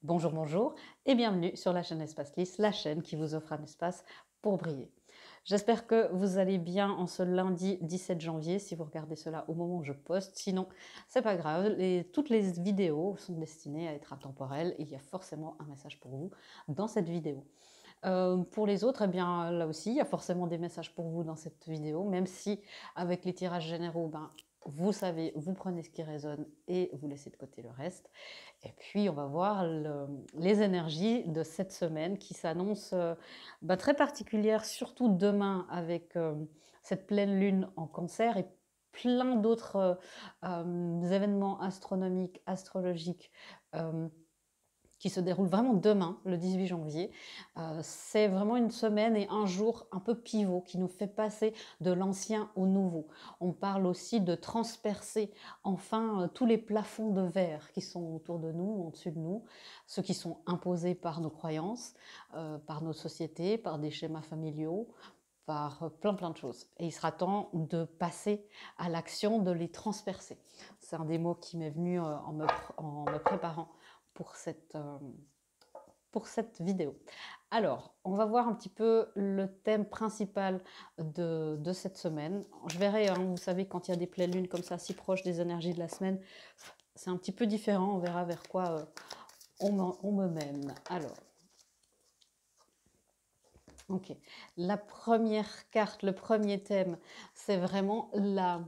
Bonjour, bonjour et bienvenue sur la chaîne Espace Lys, la chaîne qui vous offre un espace pour briller. J'espère que vous allez bien en ce lundi 17 janvier, si vous regardez cela au moment où je poste. Sinon, c'est pas grave, toutes les vidéos sont destinées à être intemporelles et il y a forcément un message pour vous dans cette vidéo. Pour les autres, eh bien, là aussi, il y a forcément des messages pour vous dans cette vidéo, même si avec les tirages généraux, vous savez, vous prenez ce qui résonne et vous laissez de côté le reste. Et puis, on va voir les énergies de cette semaine qui s'annoncent très particulières, surtout demain avec cette pleine lune en cancer et plein d'autres événements astronomiques, astrologiques qui se déroule vraiment demain, le 18 janvier. C'est vraiment une semaine et un jour un peu pivot qui nous fait passer de l'ancien au nouveau. On parle aussi de transpercer enfin tous les plafonds de verre qui sont autour de nous, au-dessus de nous, ceux qui sont imposés par nos croyances, par nos sociétés, par des schémas familiaux, par plein de choses. Et il sera temps de passer à l'action, de les transpercer. C'est un des mots qui m'est venu en me préparant pour cette vidéo. Alors, on va voir un petit peu le thème principal de cette semaine. Je verrai, hein, vous savez, quand il y a des pleines lunes comme ça, si proches des énergies de la semaine, c'est un petit peu différent. On verra vers quoi on me mène. Alors, ok. La première carte, le premier thème, c'est vraiment la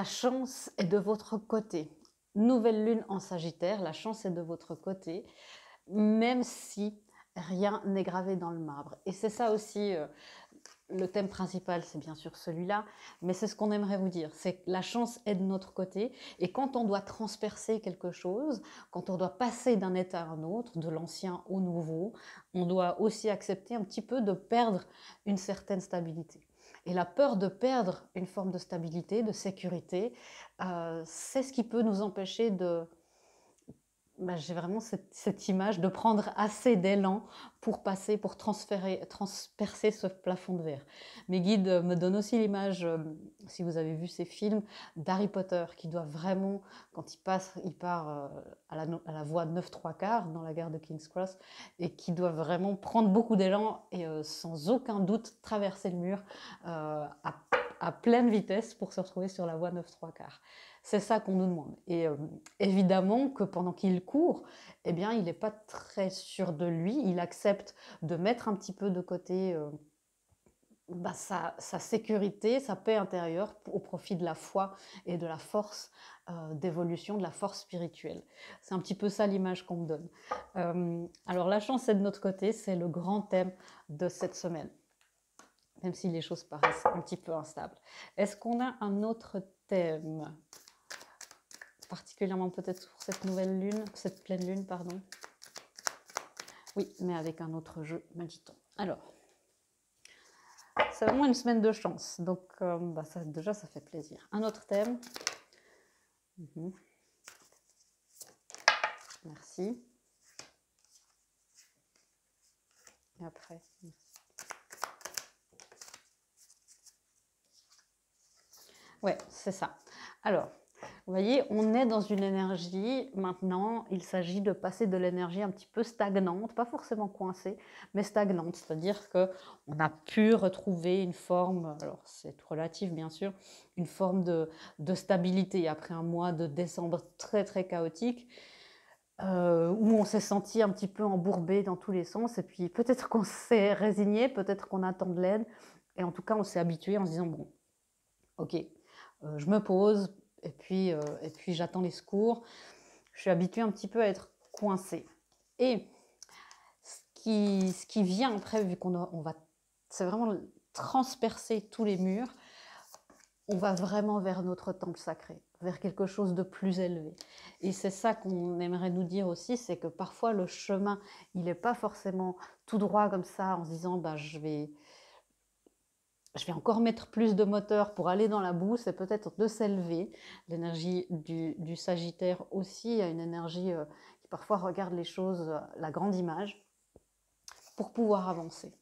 chance est de votre côté. Nouvelle lune en Sagittaire, la chance est de votre côté, même si rien n'est gravé dans le marbre. Et c'est ça aussi, le thème principal, c'est bien sûr celui-là, mais c'est ce qu'on aimerait vous dire, c'est que la chance est de notre côté, et quand on doit transpercer quelque chose, quand on doit passer d'un état à un autre, de l'ancien au nouveau, on doit aussi accepter un petit peu de perdre une certaine stabilité. Et la peur de perdre une forme de stabilité, de sécurité, c'est ce qui peut nous empêcher de, j'ai vraiment cette image de prendre assez d'élan pour passer, pour transpercer ce plafond de verre. Mes guides me donnent aussi l'image, si vous avez vu ces films, d'Harry Potter, qui doit vraiment, quand il part à la voie 9 3 quarts dans la gare de King's Cross, et qui doit vraiment prendre beaucoup d'élan et sans aucun doute traverser le mur à pleine vitesse pour se retrouver sur la voie 9 3 quarts. C'est ça qu'on nous demande. Et évidemment que pendant qu'il court, eh bien, il n'est pas très sûr de lui. Il accepte de mettre un petit peu de côté sa sécurité, sa paix intérieure au profit de la foi et de la force d'évolution, de la force spirituelle. C'est un petit peu ça l'image qu'on me donne. Alors la chance est de notre côté, c'est le grand thème de cette semaine, même si les choses paraissent un petit peu instables. Est-ce qu'on a un autre thème, particulièrement peut-être pour cette nouvelle lune, cette pleine lune, pardon? Oui, mais avec un autre jeu, me dit-on. Alors, c'est vraiment une semaine de chance, donc déjà ça fait plaisir. Un autre thème. Merci. Et après, ouais, c'est ça. Alors, vous voyez, on est dans une énergie, maintenant, il s'agit de passer de l'énergie un petit peu stagnante, pas forcément coincée, mais stagnante, c'est-à-dire qu'on a pu retrouver une forme, alors c'est relatif bien sûr, une forme de stabilité après un mois de décembre très chaotique, où on s'est senti un petit peu embourbé dans tous les sens, et puis peut-être qu'on s'est résigné, peut-être qu'on attend de l'aide, et en tout cas on s'est habitué en se disant, bon, ok, je me pose, et puis j'attends les secours. Je suis habituée un petit peu à être coincée. Et ce qui vient après, vu on va, c'est vraiment transpercer tous les murs, on va vraiment vers notre temple sacré, vers quelque chose de plus élevé. Et c'est ça qu'on aimerait nous dire aussi, c'est que parfois le chemin, il n'est pas forcément tout droit comme ça, en se disant, je vais encore mettre plus de moteur pour aller dans la boue, c'est peut-être de s'élever. L'énergie du Sagittaire aussi a une énergie qui parfois regarde les choses, la grande image, pour pouvoir avancer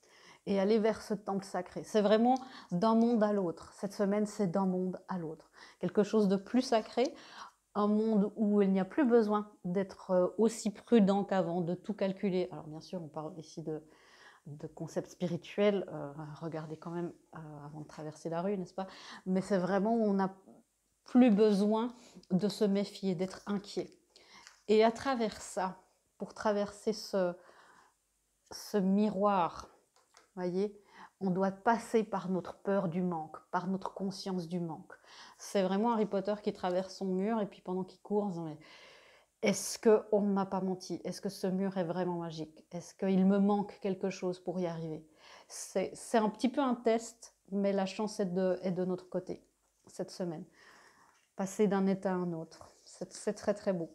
et aller vers ce temple sacré. C'est vraiment d'un monde à l'autre. Cette semaine, c'est d'un monde à l'autre. Quelque chose de plus sacré, un monde où il n'y a plus besoin d'être aussi prudent qu'avant, de tout calculer. Alors bien sûr, on parle ici de concepts spirituels, regardez quand même avant de traverser la rue, n'est-ce pas? Mais c'est vraiment où on n'a plus besoin de se méfier, d'être inquiet. Et à travers ça, pour traverser ce miroir, voyez, on doit passer par notre peur du manque, par notre conscience du manque. C'est vraiment Harry Potter qui traverse son mur et puis pendant qu'il court, est-ce qu'on ne m'a pas menti? Est-ce que ce mur est vraiment magique? Est-ce qu'il me manque quelque chose pour y arriver? C'est un petit peu un test, mais la chance est de notre côté cette semaine. Passer d'un état à un autre, c'est très très beau.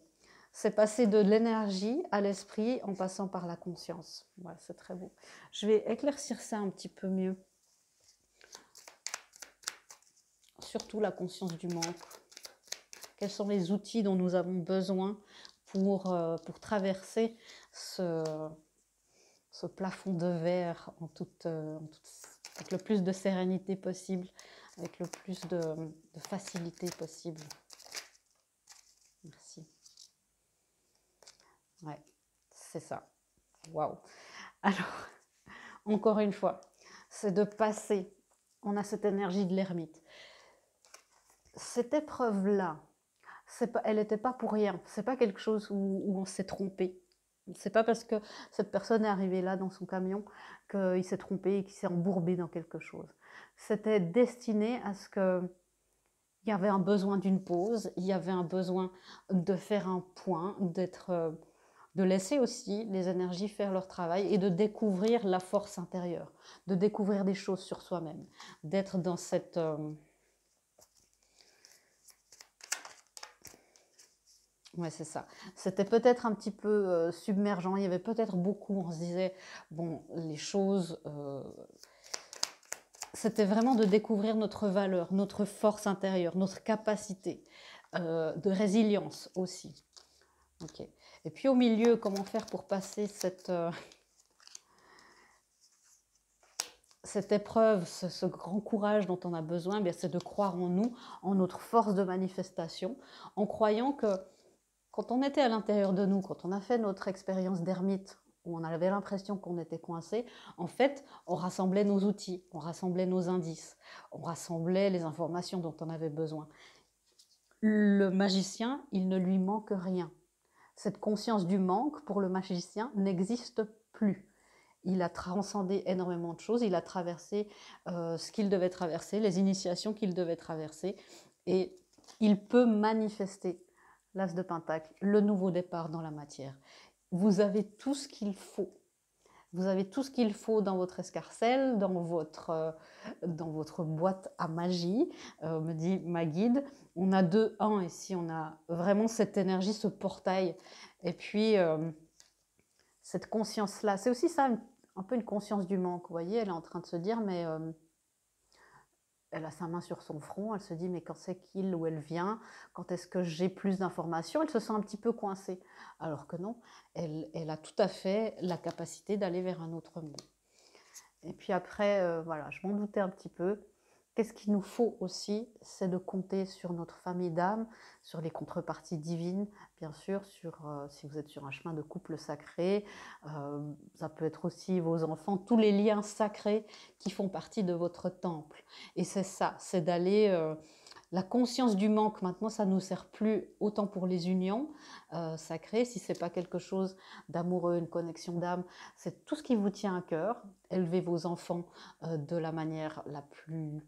C'est passer de l'énergie à l'esprit en passant par la conscience. Voilà, c'est très beau. Je vais éclaircir ça un petit peu mieux. Surtout la conscience du manque. Quels sont les outils dont nous avons besoin pour traverser ce plafond de verre avec le plus de sérénité possible, avec le plus de facilité possible. Merci. Ouais, c'est ça. Waouh. Alors, encore une fois, c'est de passer. On a cette énergie de l'ermite. Cette épreuve-là, elle n'était pas pour rien. C'est pas quelque chose où on s'est trompé. C'est pas parce que cette personne est arrivée là dans son camion qu'il s'est trompé et qu'il s'est embourbé dans quelque chose. C'était destiné à ce que il y avait un besoin d'une pause, il y avait un besoin de faire un point, de laisser aussi les énergies faire leur travail et de découvrir la force intérieure, de découvrir des choses sur soi-même, d'être dans cette... Ouais, c'est ça. C'était peut-être un petit peu submergent, il y avait peut-être beaucoup, on se disait, bon, les choses... C'était vraiment de découvrir notre valeur, notre force intérieure, notre capacité de résilience aussi. Ok. Et puis au milieu, comment faire pour passer cette épreuve, ce grand courage dont on a besoin, eh c'est de croire en nous, en notre force de manifestation, en croyant que quand on était à l'intérieur de nous, quand on a fait notre expérience d'ermite, où on avait l'impression qu'on était coincé, en fait, on rassemblait nos outils, on rassemblait nos indices, on rassemblait les informations dont on avait besoin. Le magicien, il ne lui manque rien. Cette conscience du manque, pour le magicien, n'existe plus. Il a transcendé énormément de choses, il a traversé ce qu'il devait traverser, les initiations qu'il devait traverser, et il peut manifester l'as de Pentacle, le nouveau départ dans la matière. Vous avez tout ce qu'il faut. Vous avez tout ce qu'il faut dans votre escarcelle, dans votre boîte à magie, me dit ma guide. On a 2-1 ici, on a vraiment cette énergie, ce portail. Et puis, cette conscience-là, c'est aussi ça, un peu une conscience du manque. Vous voyez, elle est en train de se dire, mais elle a sa main sur son front, elle se dit, mais quand c'est qu'il ou elle vient, quand est-ce que j'ai plus d'informations? Elle se sent un petit peu coincée. Alors que non, elle a tout à fait la capacité d'aller vers un autre monde. Et puis après, voilà, je m'en doutais un petit peu. Qu'est-ce qu'il nous faut aussi? C'est de compter sur notre famille d'âme, sur les contreparties divines, bien sûr, si vous êtes sur un chemin de couple sacré, ça peut être aussi vos enfants, tous les liens sacrés qui font partie de votre temple. Et c'est ça, c'est d'aller... la conscience du manque, maintenant, ça ne nous sert plus autant pour les unions sacrées, si ce n'est pas quelque chose d'amoureux, une connexion d'âme, c'est tout ce qui vous tient à cœur. Élevez vos enfants de la manière la plus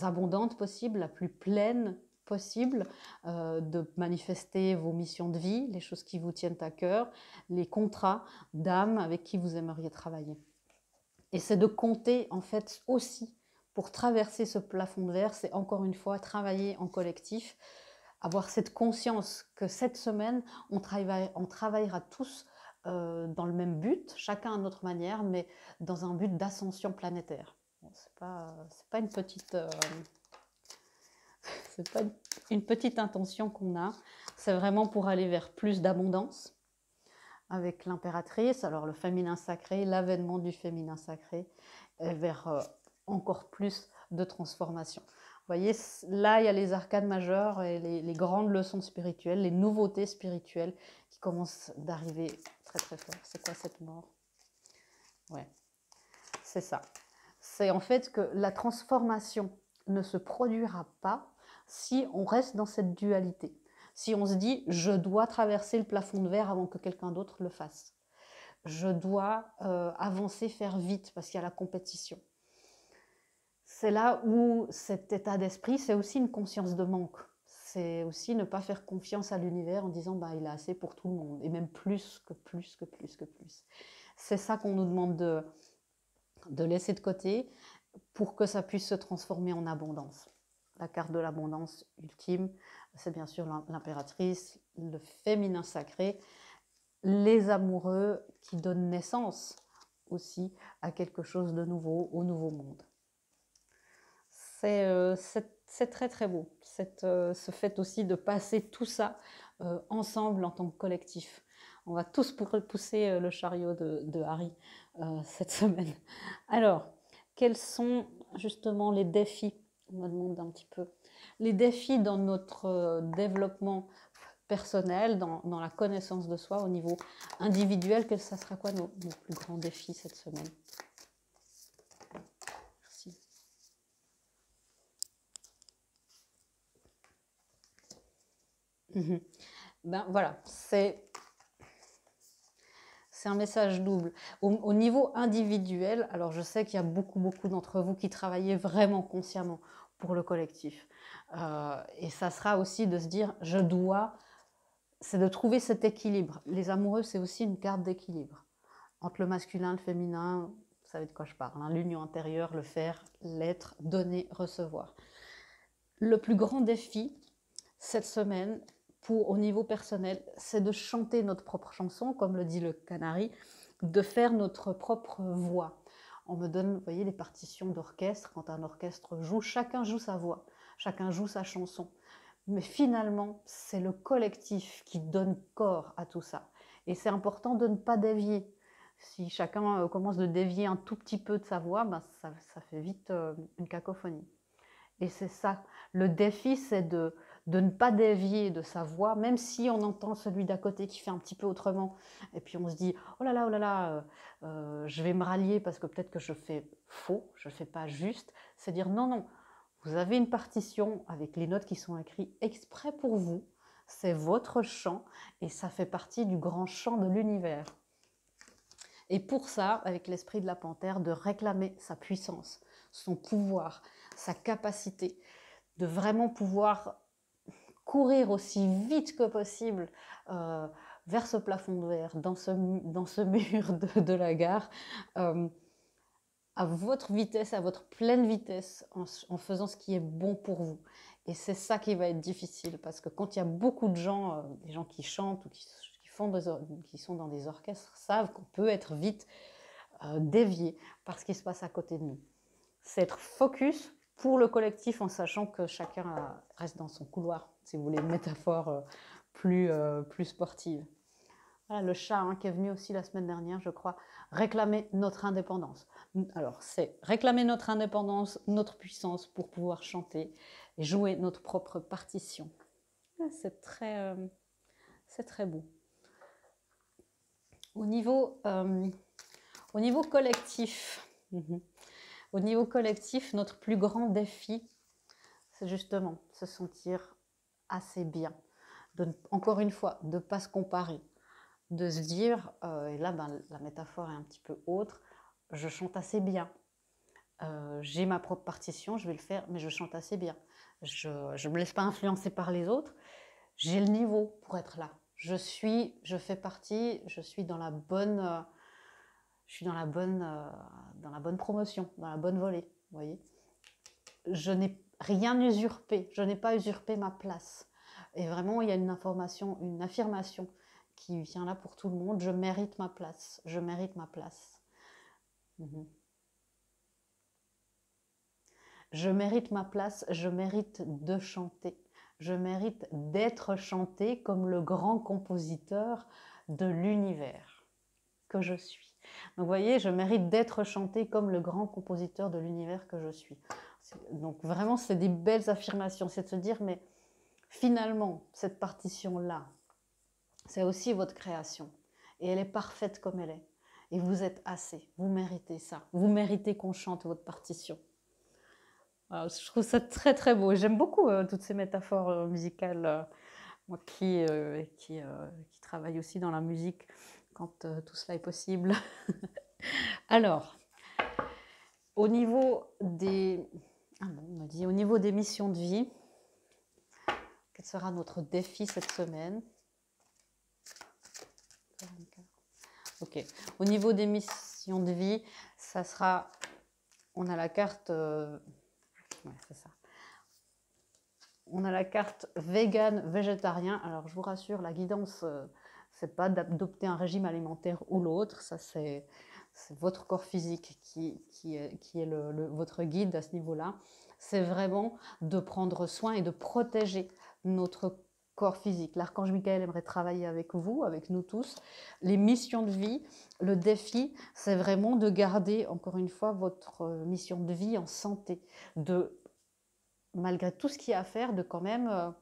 abondante possible, la plus pleine possible, de manifester vos missions de vie, les choses qui vous tiennent à cœur, les contrats d'âme avec qui vous aimeriez travailler. Et c'est de compter en fait aussi pour traverser ce plafond de verre, c'est encore une fois travailler en collectif, avoir cette conscience que cette semaine, on travaillera tous dans le même but, chacun à notre manière, mais dans un but d'ascension planétaire. Bon, c'est pas une petite... c'est pas une petite intention qu'on a, c'est vraiment pour aller vers plus d'abondance avec l'impératrice, alors le féminin sacré, l'avènement du féminin sacré, et vers encore plus de transformation. voyez, là, il y a les arcanes majeures et les grandes leçons spirituelles, les nouveautés spirituelles qui commencent d'arriver très très fort. C'est quoi cette mort? Ouais, c'est ça. C'est en fait que la transformation ne se produira pas si on reste dans cette dualité. Si on se dit, je dois traverser le plafond de verre avant que quelqu'un d'autre le fasse. Je dois avancer, faire vite parce qu'il y a la compétition. C'est là où cet état d'esprit, c'est aussi une conscience de manque. C'est aussi ne pas faire confiance à l'univers en disant bah, il a assez pour tout le monde, et même plus que plus que plus que plus. C'est ça qu'on nous demande de laisser de côté pour que ça puisse se transformer en abondance. La carte de l'abondance ultime, c'est bien sûr l'impératrice, le féminin sacré, les amoureux qui donnent naissance aussi à quelque chose de nouveau, au nouveau monde. C'est très très beau, ce fait aussi de passer tout ça ensemble en tant que collectif. On va tous pousser le chariot de Harry cette semaine. Alors, quels sont justement les défis? On me demande un petit peu. Les défis dans notre développement personnel, dans la connaissance de soi au niveau individuel, ça sera quoi nos plus grands défis cette semaine? Merci. Ben voilà, c'est un message double. Au niveau individuel, alors je sais qu'il y a beaucoup d'entre vous qui travaillez vraiment consciemment pour le collectif. Et ça sera aussi de se dire, c'est de trouver cet équilibre. Les amoureux, c'est aussi une carte d'équilibre. Entre le masculin, le féminin, vous savez de quoi je parle, hein, l'union intérieure, le faire, l'être, donner, recevoir. Le plus grand défi cette semaine, au niveau personnel, c'est de chanter notre propre chanson, comme le dit le Canari, de faire notre propre voix. On me donne, vous voyez, les partitions d'orchestre. Quand un orchestre joue, chacun joue sa voix, chacun joue sa chanson. Mais finalement, c'est le collectif qui donne corps à tout ça. Et c'est important de ne pas dévier. Si chacun commence de dévier un tout petit peu de sa voix, ben ça fait vite une cacophonie. Et c'est ça, le défi, c'est de ne pas dévier de sa voix, même si on entend celui d'à côté qui fait un petit peu autrement. Et puis on se dit, oh là là, je vais me rallier parce que peut-être que je fais faux, je ne fais pas juste. C'est dire, non, non, vous avez une partition avec les notes qui sont écrites exprès pour vous. C'est votre chant et ça fait partie du grand chant de l'univers. Et pour ça, avec l'esprit de la panthère, de réclamer sa puissance, son pouvoir, sa capacité, de vraiment pouvoir courir aussi vite que possible vers ce plafond de verre, dans ce mur de la gare, à votre vitesse, à votre pleine vitesse, en faisant ce qui est bon pour vous. Et c'est ça qui va être difficile, parce que quand il y a beaucoup de gens, des gens qui chantent ou qui sont dans des orchestres, savent qu'on peut être vite dévié par ce qui se passe à côté de nous. C'est être focus pour le collectif en sachant que chacun reste dans son couloir, si vous voulez une métaphore plus sportive. Voilà, le chat qui est venu aussi la semaine dernière, je crois, réclamer notre indépendance. Alors, c'est réclamer notre indépendance, notre puissance pour pouvoir chanter et jouer notre propre partition. C'est très beau. Au niveau collectif, au niveau collectif, notre plus grand défi, c'est justement se sentir assez bien. Encore une fois, de ne pas se comparer, de se dire, et là la métaphore est un petit peu autre, je chante assez bien, j'ai ma propre partition, je vais le faire, mais je chante assez bien. Je ne me laisse pas influencer par les autres, j'ai le niveau pour être là. Je fais partie, je suis dans la bonne... dans la bonne promotion, dans la bonne volée, vous voyez. Je n'ai rien usurpé, je n'ai pas usurpé ma place. Et vraiment, il y a une affirmation qui vient là pour tout le monde. Je mérite ma place, je mérite ma place. Je mérite ma place, je mérite de chanter. Je mérite d'être chanté comme le grand compositeur de l'univers que je suis. Donc vous voyez, je mérite d'être chanté comme le grand compositeur de l'univers que je suis. Donc vraiment, c'est des belles affirmations. C'est de se dire, mais finalement, cette partition-là, c'est aussi votre création. Et elle est parfaite comme elle est. Et vous êtes assez. Vous méritez ça. Vous méritez qu'on chante votre partition. Alors, je trouve ça très très beau. J'aime beaucoup toutes ces métaphores musicales. Moi qui travaille aussi dans la musique quand tout cela est possible. Alors, au niveau des... Ah bon, on me dit, au niveau des missions de vie, quel sera notre défi cette semaine? Ok. Au niveau des missions de vie, ça sera... On a la carte... ouais, c'est ça. On a la carte vegan, végétarien. Alors, je vous rassure, la guidance, c'est pas d'adopter un régime alimentaire ou l'autre. Ça, c'est votre corps physique qui est votre guide à ce niveau-là. C'est vraiment de prendre soin et de protéger notre corps physique. L'archange Michael aimerait travailler avec vous, avec nous tous. Les missions de vie, le défi, c'est vraiment de garder, encore une fois, votre mission de vie en santé, de malgré tout ce qu'il y a à faire, de quand même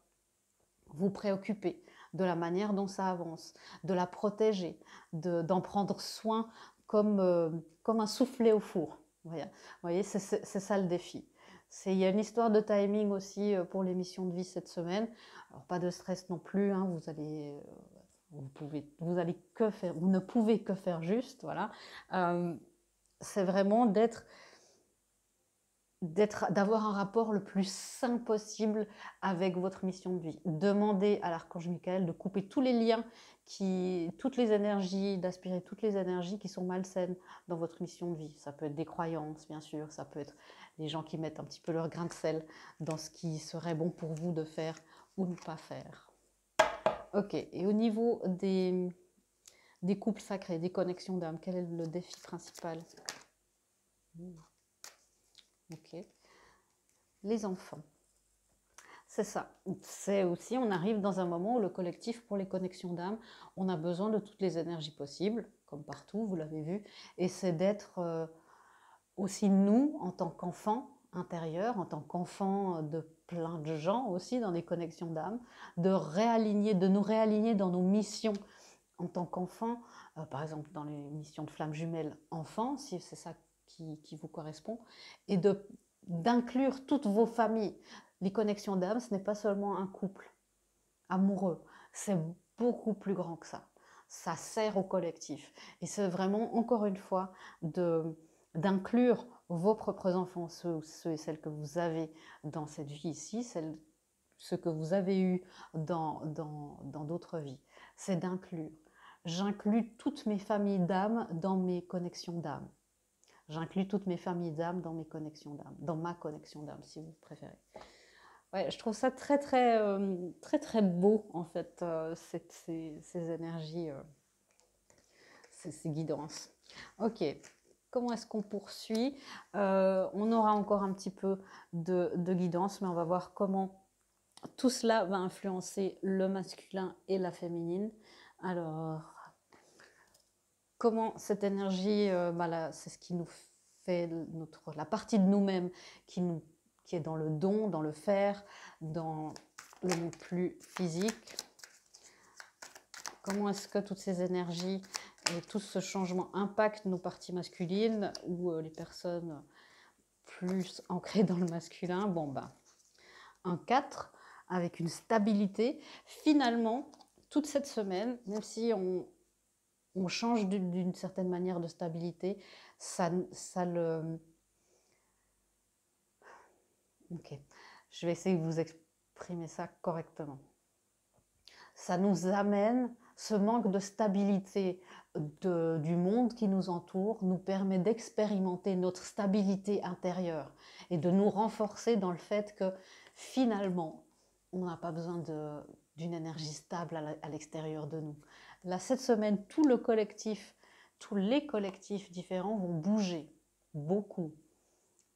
vous préoccuper de la manière dont ça avance, de la protéger, d'en prendre soin comme un soufflet au four. Vous voyez, c'est ça le défi. Il y a une histoire de timing aussi pour l'émission de vie cette semaine. Alors pas de stress non plus, hein, vous ne pouvez que faire juste, voilà. C'est vraiment d'avoir un rapport le plus sain possible avec votre mission de vie. Demandez à l'archange Michael de couper tous les liens, toutes les énergies, d'aspirer toutes les énergies qui sont malsaines dans votre mission de vie. Ça peut être des croyances, bien sûr, ça peut être des gens qui mettent un petit peu leur grain de sel dans ce qui serait bon pour vous de faire ou ne pas faire. Ok, et au niveau des couples sacrés, des connexions d'âme, quel est le défi principal? Ok. Les enfants. C'est ça. C'est aussi, on arrive dans un moment où le collectif, pour les connexions d'âme, on a besoin de toutes les énergies possibles, comme partout, vous l'avez vu. Et c'est d'être aussi nous, en tant qu'enfants intérieurs, en tant qu'enfants de plein de gens aussi, dans les connexions d'âme, de nous réaligner dans nos missions en tant qu'enfants, par exemple dans les missions de flammes jumelles enfants, si c'est ça qui vous correspond, et d'inclure toutes vos familles. Les connexions d'âme, ce n'est pas seulement un couple amoureux, c'est beaucoup plus grand que ça. Ça sert au collectif. Et c'est vraiment, encore une fois, d'inclure vos propres enfants, ceux et celles que vous avez dans cette vie ici, ceux que vous avez eu dans d'autres vies. C'est d'inclure. J'inclus toutes mes familles d'âme dans mes connexions d'âme. J'inclus toutes mes familles d'âme dans mes connexions d'âme, dans ma connexion d'âme, si vous préférez. Ouais, je trouve ça très, très, très, très beau, en fait, ces énergies, ces guidances. Ok, comment est-ce qu'on poursuit? On aura encore un petit peu de guidance, mais on va voir comment tout cela va influencer le masculin et la féminine. Alors, comment cette énergie, c'est ce qui nous fait la partie de nous-mêmes qui est dans le don, dans le faire, dans le monde plus physique. Comment est-ce que toutes ces énergies et tout ce changement impactent nos parties masculines ou les personnes plus ancrées dans le masculin? Bon, un 4 avec une stabilité. Finalement, toute cette semaine, même si on change d'une certaine manière de stabilité, Ok, je vais essayer de vous exprimer ça correctement. Ça nous amène, ce manque de stabilité du monde qui nous entoure nous permet d'expérimenter notre stabilité intérieure et de nous renforcer dans le fait que finalement, on n'a pas besoin d'une énergie stable à l'extérieur de nous. Là, cette semaine, tous les collectifs différents vont bouger beaucoup,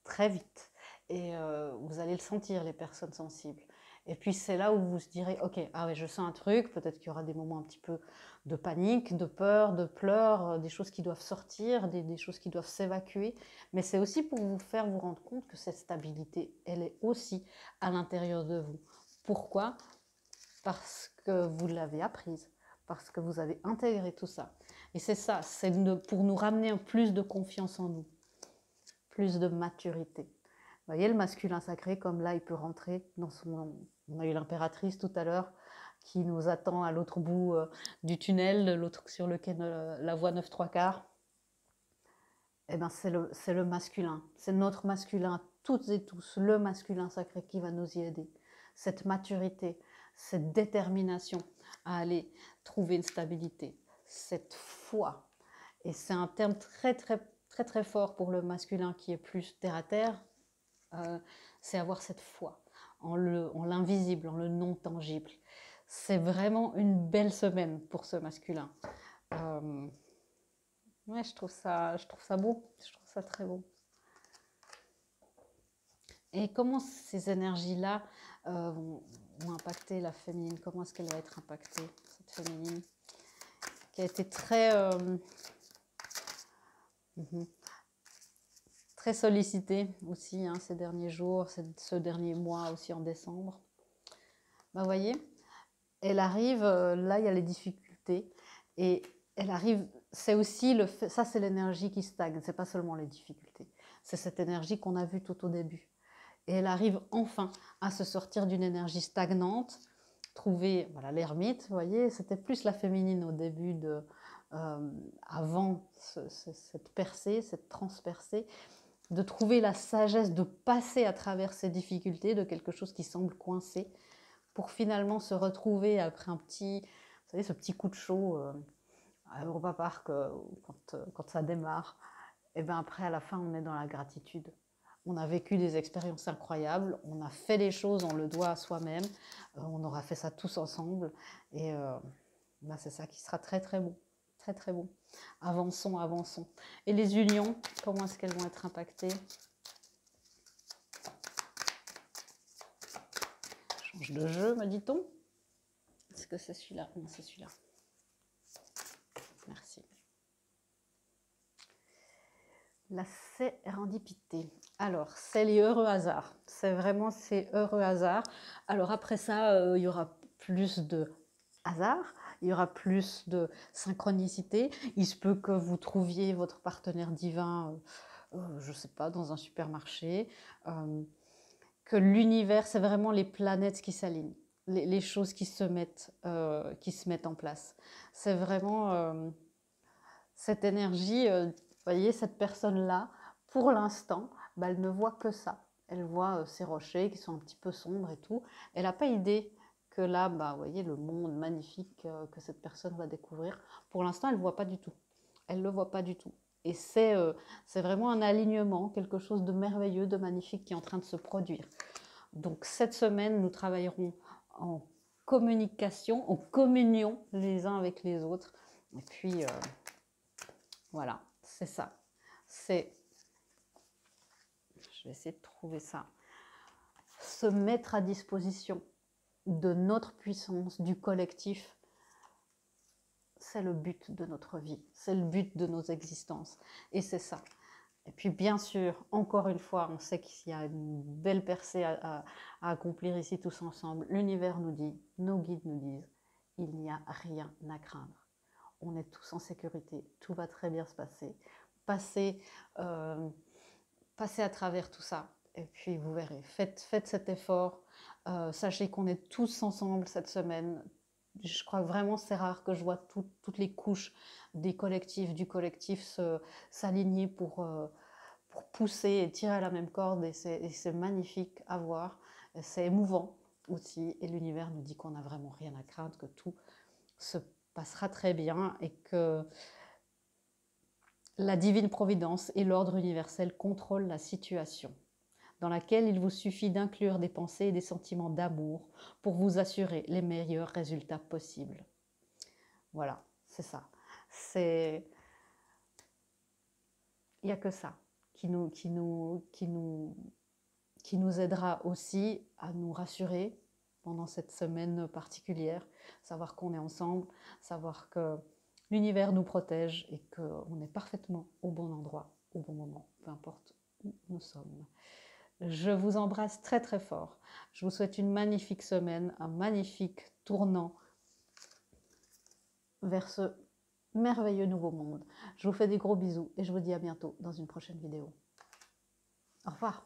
très vite. Et vous allez le sentir, les personnes sensibles. Et puis c'est là où vous vous direz, ok, ah ouais, je sens un truc, peut-être qu'il y aura des moments un petit peu de panique, de peur, de pleurs, des choses qui doivent sortir, des choses qui doivent s'évacuer. Mais c'est aussi pour vous faire vous rendre compte que cette stabilité, elle est aussi à l'intérieur de vous. Pourquoi? Parce que vous l'avez apprise, parce que vous avez intégré tout ça. Et c'est ça, c'est pour nous ramener plus de confiance en nous, plus de maturité. Vous voyez, le masculin sacré, comme là, il peut rentrer dans son... On a eu l'impératrice tout à l'heure qui nous attend à l'autre bout du tunnel, l'autre sur lequel la voie 9 3 quarts. Eh ben, c'est le masculin, c'est notre masculin, toutes et tous, le masculin sacré qui va nous y aider. Cette maturité, cette détermination à aller trouver une stabilité, cette foi. Et c'est un terme très, très, très, très fort pour le masculin qui est plus terre à terre, c'est avoir cette foi en l'invisible, en le non tangible. C'est vraiment une belle semaine pour ce masculin. Ouais, je trouve ça beau, je trouve ça très beau. Et comment ces énergies-là vont impacter la féminine? Comment est-ce qu'elle va être impactée, cette féminine qui a été très très sollicitée aussi ces derniers jours, ce dernier mois aussi en décembre. Bah, vous voyez, elle arrive, là il y a les difficultés, et elle arrive, c'est aussi ça c'est l'énergie qui stagne, c'est pas seulement les difficultés, c'est cette énergie qu'on a vue tout au début. Et elle arrive enfin à se sortir d'une énergie stagnante, trouver, voilà, l'ermite, vous voyez, c'était plus la féminine au début, avant cette percée, cette transpercée, de trouver la sagesse de passer à travers ces difficultés, de quelque chose qui semble coincé, pour finalement se retrouver après un petit, vous savez, ce petit coup de chaud à Europa Park quand ça démarre. Et bien après, à la fin, on est dans la gratitude. On a vécu des expériences incroyables, on a fait les choses, on le doit à soi-même, on aura fait ça tous ensemble, et ben c'est ça qui sera très très bon, très très bon. Avançons, avançons. Et les unions, comment est-ce qu'elles vont être impactées? Change de jeu, me dit-on. Est-ce que c'est celui-là? Non, c'est celui-là. Merci. La sérendipité. Alors, c'est les heureux hasards. C'est vraiment ces heureux hasards. Alors après ça, il y aura plus de hasard, il y aura plus de synchronicité. Il se peut que vous trouviez votre partenaire divin, je ne sais pas, dans un supermarché. Que l'univers, c'est vraiment les planètes qui s'alignent, les choses qui se mettent en place. C'est vraiment cette énergie, vous voyez, cette personne-là, pour l'instant, bah, elle ne voit que ça. Elle voit ces rochers qui sont un petit peu sombres et tout. Elle n'a pas idée que là, bah, vous voyez, le monde magnifique que cette personne va découvrir, pour l'instant, elle ne voit pas du tout. Elle ne le voit pas du tout. Et c'est vraiment un alignement, quelque chose de merveilleux, de magnifique qui est en train de se produire. Donc cette semaine, nous travaillerons en communication, en communion les uns avec les autres. Et puis, voilà, c'est ça. C'est, je vais essayer de trouver ça. Se mettre à disposition de notre puissance, du collectif, c'est le but de notre vie, c'est le but de nos existences. Et c'est ça. Et puis bien sûr, encore une fois, on sait qu'il y a une belle percée à accomplir ici tous ensemble. L'univers nous dit, nos guides nous disent, il n'y a rien à craindre. On est tous en sécurité, tout va très bien se passer. Passez à travers tout ça. Et puis vous verrez, faites cet effort. Sachez qu'on est tous ensemble cette semaine. Je crois vraiment c'est rare que je vois toutes les couches du collectif s'aligner pour pousser et tirer à la même corde. Et c'est magnifique à voir. C'est émouvant aussi. Et l'univers nous dit qu'on n'a vraiment rien à craindre, que tout se passera très bien et que la divine providence et l'ordre universel contrôlent la situation, dans laquelle il vous suffit d'inclure des pensées et des sentiments d'amour pour vous assurer les meilleurs résultats possibles. Voilà, c'est ça. Il n'y a que ça qui nous aidera aussi à nous rassurer pendant cette semaine particulière, savoir qu'on est ensemble, savoir que l'univers nous protège et qu'on est parfaitement au bon endroit, au bon moment, peu importe où nous sommes. Je vous embrasse très très fort. Je vous souhaite une magnifique semaine, un magnifique tournant vers ce merveilleux nouveau monde. Je vous fais des gros bisous et je vous dis à bientôt dans une prochaine vidéo. Au revoir.